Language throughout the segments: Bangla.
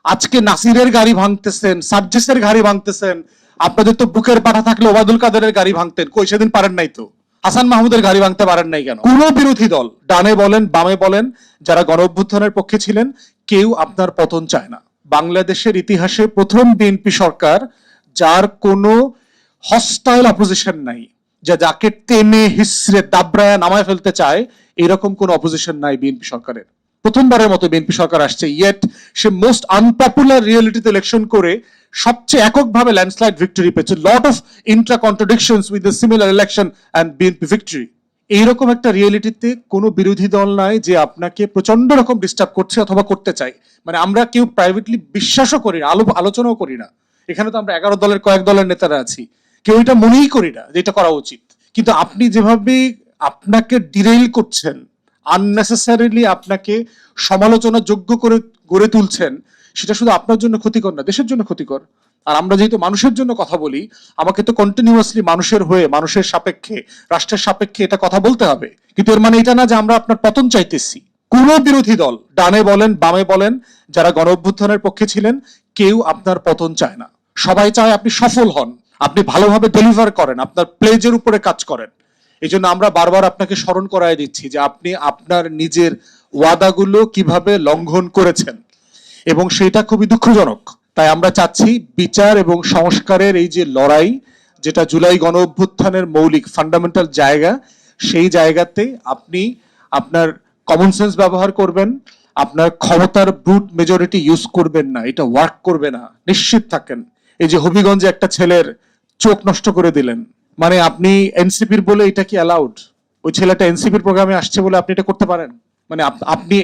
আজকে নাসিরের গাড়ি ভাঙতেছেন, সার্জিসের গাড়ি ভাঙতেছেন। আপনাদের তো বুকের পাঠা থাকলে ওবায়দুল কাদেরের গাড়ি ভাঙতেন, কই সেদিন পারেন নাই তো। হাসান মাহমুদের গাড়ি ভাঙতে পারেন নাই কেন? কোন বিরোধী দল, ডানে বলেন বামে বলেন, যারা গণ অভ্যুত্থানের পক্ষে ছিলেন, কেউ আপনার পতন চায় না। বাংলাদেশের ইতিহাসে প্রথম বিএনপি সরকার যার কোনো হস্টাইল অপোজিশন নাই, যাকে টেনে হিসড়ে দাবড়ায় নামায় ফেলতে চায়, এরকম কোন অপোজিশন নাই বিএনপি সরকারের। প্রথমবারের মতো বিএনপি সরকার আসছে, ইয়েট সে মোস্ট আনপপুলার রিয়েলিটিতে ইলেকশন করে সবচেয়ে এককভাবে ল্যান্ডস্লাইড ভিক্টরি পেয়েছে। Lot of Intra contradictions with the similar election and BNP victory. এইরকম একটা রিয়েলিটিতে কোনো বিরোধী দল নাই যে আপনাকে প্রচন্ড রকম ডিস্টার্ব করছে অথবা করতে চাই। মানে আমরা কেউ প্রাইভেটলি বিশ্বাসও করি না, আলোচনাও করি না। এখানে তো আমরা 11 দলের কয়েক দলের নেতারা আছি, কেউ এটা মনেই করি না যে এটা করা উচিত। কিন্তু আপনি যেভাবে আপনাকে ডিরেইল করছেন, আননেসেসারিলি আপনাকে সমালোচনা যোগ্য করে গড়ে তুলছেন, সেটা শুধু আপনার জন্য ক্ষতিকর না, দেশের জন্য ক্ষতিকর। আর আমরা যেহেতু মানুষের জন্য কথা বলি, আমাকে তো কন্টিনিউয়াসলি মানুষের হয়ে, মানুষের সাপেক্ষে, রাষ্ট্রের সাপেক্ষে এটা কথা বলতে হবে। কিন্তু এর মানে এটা না যে আমরা আপনার পতন চাইতেছি। কোন বিরোধী দল, ডানে বলেন বামে বলেন, যারা গণ অভ্যুত্থানের পক্ষে ছিলেন, কেউ আপনার পতন চায় না। সবাই চায় আপনি সফল হন, আপনি ভালোভাবে ডেলিভার করেন, আপনার প্লেজের উপরে কাজ করেন। এই জন্য আমরা বারবার আপনাকে স্মরণ করায় দিচ্ছি যে আপনি আপনার নিজের ওয়াদাগুলো কিভাবে লঙ্ঘন করেছেন, এবং সেটা খুবই দুঃখজনক। তাই আমরা চাচ্ছি বিচার এবং সংস্কারের এই যে লড়াই, যেটা জুলাই গণ অভ্যুত্থানের মৌলিক ফান্ডামেন্টাল জায়গা, সেই জায়গাতে আপনি আপনার কমন সেন্স ব্যবহার করবেন, আপনার ক্ষমতার ব্রুট মেজরিটি ইউজ করবেন না, এটা ওয়ার্ক করবে না, নিশ্চিত থাকেন। এই যে হবিগঞ্জে একটা ছেলের চোখ নষ্ট করে দিলেন, মানে আপনি এনসিপির বলে এটা কি অ্যালাউড? ওই ছেলেটা এনসিপির প্রোগ্রামে আসছে বলে আপনি এটা করতে পারেন? মানে আপনি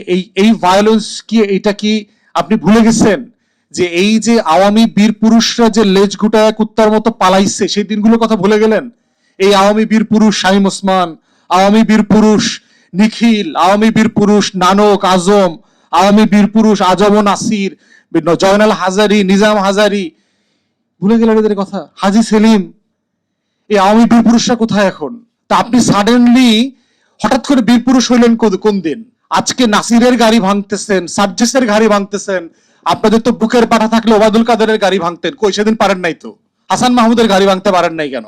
এই ভায়োলেন্স কি, এটা কি আপনি ভুলে গেছেন যে এই যে আওয়ামী বীর পুরুষরা যে লেজ গুটায় কুত্তার মতো পালাইছে, সেই দিনগুলোর কথা ভুলে গেলেন? এই আওয়ামী বীর পুরুষ শাহিম ওসমান, আওয়ামী বীর পুরুষ নিখিল, আওয়ামী বীর পুরুষ নানক আজম, আওয়ামী বীর পুরুষ আজম ও নাসির, জয়নাল হাজারি, নিজাম হাজারি, ভুলে গেলেন এদের কথা? হাজি সেলিম, এই আওয়ামী বীর পুরুষরা কোথায় এখন? তা আপনি সাডেনলি হঠাৎ করে বীর পুরুষ হইলেন কোন দিন? আজকে নাসিরের গাড়ি ভাঙতেছেন, সার্জিসের গাড়ি ভাঙতেছেন। আপনাদের তো বুকের পাঠা থাকলে ওবায়দুল কাদেরের গাড়ি ভাঙতেন, কই সেদিন পারেন নাই তো। হাসান মাহমুদের গাড়ি ভাঙতে পারেন নাই কেন?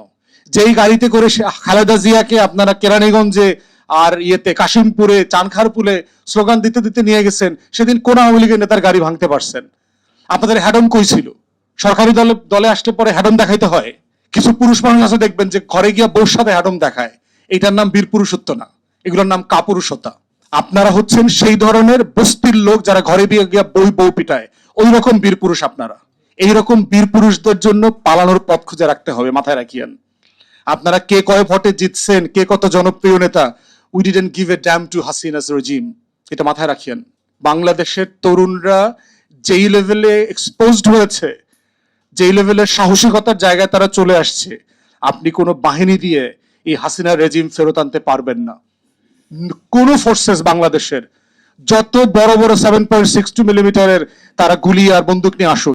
যেই গাড়িতে করে খালেদা জিয়াকে আপনারা কেরানীগঞ্জে আর ইয়েতে কাশিমপুরে চানখারপুলে স্লোগান দিতে দিতে নিয়ে গেছেন, সেদিন কোন আওয়ামী লীগের নেতার গাড়ি ভাঙতে পারছেন? আপনাদের হ্যাডন কই ছিল? সরকারি দলে আসতে পরে হ্যাডন দেখাইতে হয়। কিছু পুরুষ মানুষ আছে দেখবেন যে ঘরে গিয়া বউর সাথে হ্যাডম দেখায়, এটার নাম বীর পুরুষত্ব না, এগুলোর নাম কাপুরুষতা। আপনারা হচ্ছেন সেই ধরনের বস্তির লোক যারা ঘরে গিয়া বউ পিটায়, ওই রকম বীর পুরুষ আপনারা। এইরকম বীর পুরুষদের জন্য পালানোর পথ খুঁজে রাখতে হবে, মাথায় রাখিয়েন। আপনারা কে কয় ভোটে জিতছেন, কে কত জনপ্রিয় নেতা, we didn't give a damn to Hasina's regime, এটা মাথায় রাখিয়েন। বাংলাদেশের তরুণরা যেই লেভেলে এক্সপোজড হয়েছে, যেই লেভেলের সাহসিকতার জায়গায় তারা চলে আসছে, আপনি কোনো বাহিনী দিয়ে এই হাসিনা রেজিম ফেরত আনতে পারবেন না। কোন ফোর্সেস বাংলাদেশের যত বড় বড় 7.62 মিলিমিটারের তারা গুলি আর বন্দুক নিয়ে আসুক,